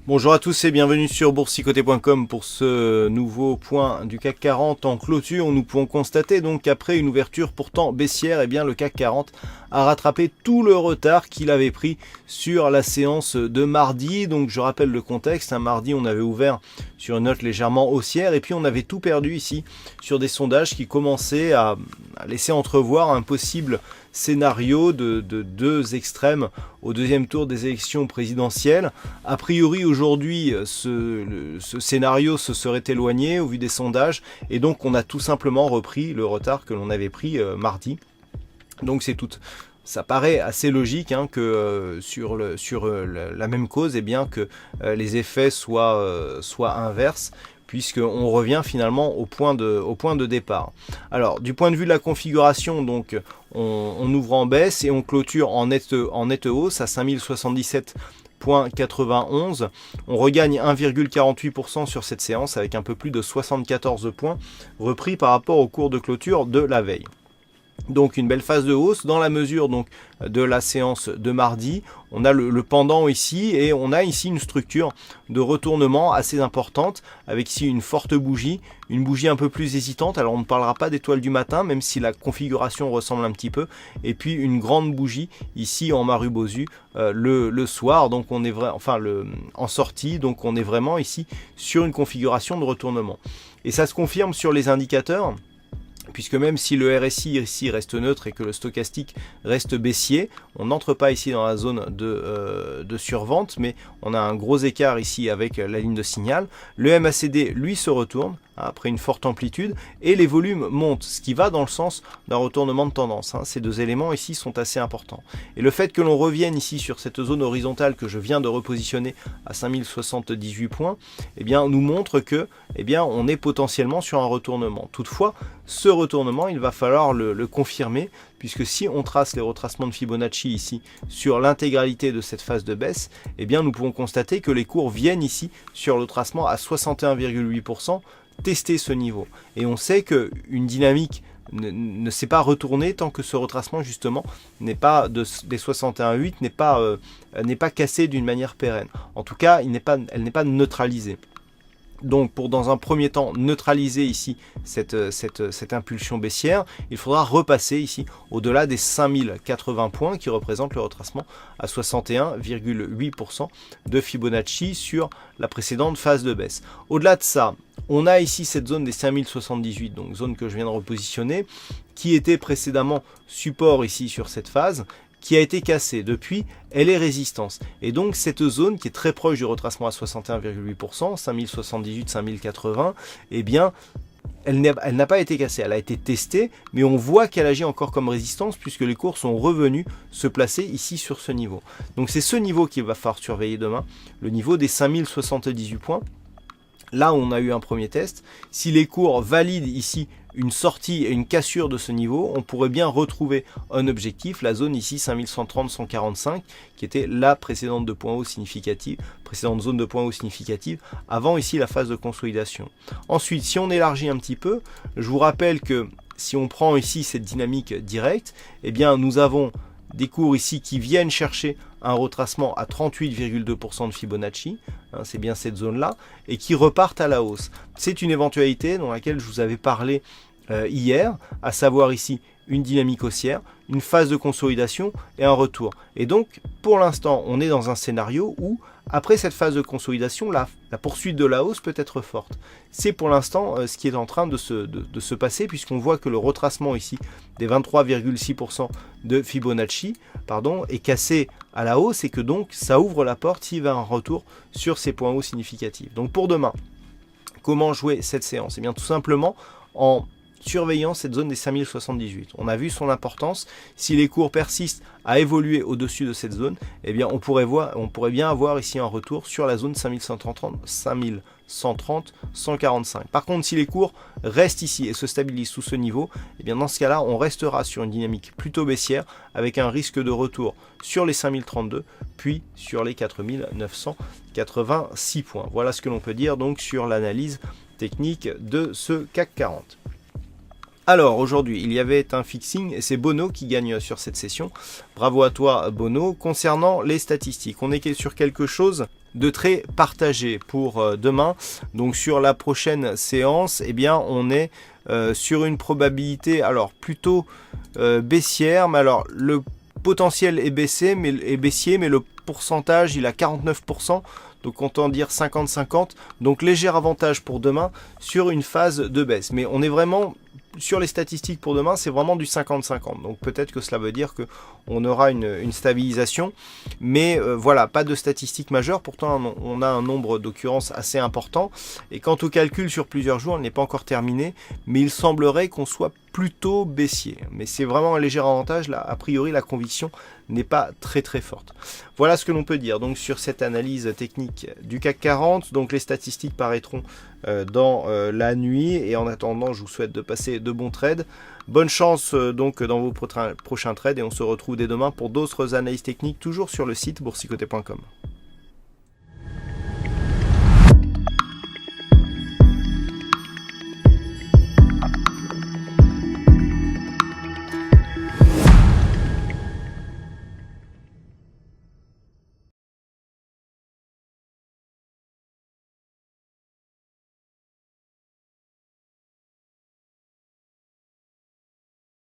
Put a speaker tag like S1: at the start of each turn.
S1: Bonjour à tous et bienvenue sur boursicoté.com pour ce nouveau point du CAC 40 en clôture. Nous pouvons constater donc qu'après une ouverture pourtant baissière, eh bien le CAC 40 a rattrapé tout le retard qu'il avait pris sur la séance de mardi. Donc je rappelle le contexte, mardi on avait ouvert sur une note légèrement haussière et puis on avait tout perdu ici sur des sondages qui commençaient à laisser entrevoir un possible scénario de deux extrêmes au deuxième tour des élections présidentielles. A priori aujourd'hui ce scénario se serait éloigné au vu des sondages et donc on a tout simplement repris le retard que l'on avait pris mardi. Donc c'est tout. Ça paraît assez logique que sur la même cause, eh bien, que les effets soient inverses, puisqu'on revient finalement au point de départ. Alors, du point de vue de la configuration, donc, on ouvre en baisse et on clôture en nette hausse à 5077,91. On regagne 1,48% sur cette séance avec un peu plus de 74 points repris par rapport au cours de clôture de la veille. Donc une belle phase de hausse dans la mesure donc de la séance de mardi. On a le pendant ici et on a ici une structure de retournement assez importante avec ici une forte bougie, une bougie un peu plus hésitante. Alors on ne parlera pas d'étoile du matin même si la configuration ressemble un petit peu. Et puis une grande bougie ici en Marubozu le soir. Donc on est en sortie. Donc on est vraiment ici sur une configuration de retournement. Et ça se confirme sur les indicateurs. Puisque même si le RSI ici reste neutre et que le stochastique reste baissier, on n'entre pas ici dans la zone de survente, mais on a un gros écart ici avec la ligne de signal. Le MACD, lui, se retourne après une forte amplitude et les volumes montent, ce qui va dans le sens d'un retournement de tendance. Ces deux éléments ici sont assez importants. Et le fait que l'on revienne ici sur cette zone horizontale que je viens de repositionner à 5078 points, eh bien, nous montre que on est potentiellement sur un retournement. Toutefois, ce retournement, il va falloir le confirmer, puisque si on trace les retracements de Fibonacci ici sur l'intégralité de cette phase de baisse, eh bien, nous pouvons constater que les cours viennent ici sur le tracement à 61,8%, tester ce niveau. Et on sait qu'une dynamique ne s'est pas retournée tant que ce retracement justement n'est pas des 61,8 n'est pas cassé d'une manière pérenne. En tout cas, elle n'est pas neutralisée. Donc pour dans un premier temps neutraliser ici cette impulsion baissière, il faudra repasser ici au-delà des 5080 points qui représentent le retracement à 61,8% de Fibonacci sur la précédente phase de baisse. Au-delà de ça, on a ici cette zone des 5078, donc zone que je viens de repositionner, qui était précédemment support ici sur cette phase, qui a été cassée. Depuis, elle est résistance. Et donc, cette zone qui est très proche du retracement à 61,8%, 5078, 5080, eh bien, elle n'a pas été cassée. Elle a été testée, mais on voit qu'elle agit encore comme résistance puisque les cours sont revenus se placer ici sur ce niveau. Donc, c'est ce niveau qu'il va falloir surveiller demain, le niveau des 5078 points. Là, on a eu un premier test. Si les cours valident ici une sortie et une cassure de ce niveau, on pourrait bien retrouver un objectif, la zone ici 5130-145, qui était la précédente zone de point haut significative, avant ici la phase de consolidation. Ensuite, si on élargit un petit peu, je vous rappelle que si on prend ici cette dynamique directe, eh bien nous avons des cours ici qui viennent chercher un retracement à 38,2% de Fibonacci, c'est bien cette zone-là, et qui repartent à la hausse. C'est une éventualité dans laquelle je vous avais parlé hier, à savoir ici une dynamique haussière, une phase de consolidation et un retour. Et donc, pour l'instant, on est dans un scénario où, après cette phase de consolidation, la poursuite de la hausse peut être forte. C'est pour l'instant ce qui est en train de se passer, puisqu'on voit que le retracement ici des 23,6% de Fibonacci est cassé à la hausse et que donc ça ouvre la porte s'il va un retour sur ces points hauts significatifs. Donc pour demain, comment jouer cette séance? Eh bien tout simplement en surveillant cette zone des 5078. On a vu son importance. Si les cours persistent à évoluer au-dessus de cette zone, eh bien on pourrait bien avoir ici un retour sur la zone 5130, 145. Par contre, si les cours restent ici et se stabilisent sous ce niveau, eh bien dans ce cas-là, on restera sur une dynamique plutôt baissière avec un risque de retour sur les 5032, puis sur les 4986 points. Voilà ce que l'on peut dire donc sur l'analyse technique de ce CAC 40. Alors aujourd'hui, il y avait un fixing et c'est Bono qui gagne sur cette session. Bravo à toi Bono. Concernant les statistiques, on est sur quelque chose de trades partagés pour demain. Donc sur la prochaine séance, eh bien on est sur une probabilité alors plutôt baissière, mais alors le potentiel est baissier, mais le pourcentage il a 49%, donc autant dire 50-50, donc léger avantage pour demain sur une phase de baisse. Mais on est vraiment sur les statistiques pour demain, c'est vraiment du 50-50, donc peut-être que cela veut dire qu'on aura une stabilisation, mais voilà, pas de statistiques majeures. Pourtant on a un nombre d'occurrences assez important, et quant au calcul sur plusieurs jours, il n'est pas encore terminé, mais il semblerait qu'on soit plutôt baissier, mais c'est vraiment un léger avantage. Là, a priori la conviction n'est pas très forte. Voilà ce que l'on peut dire donc sur cette analyse technique du CAC 40. Donc les statistiques paraîtront dans la nuit, et en attendant je vous souhaite de passer de bons trades. Bonne chance donc dans vos prochains trades, et on se retrouve dès demain pour d'autres analyses techniques, toujours sur le site boursicoté.com.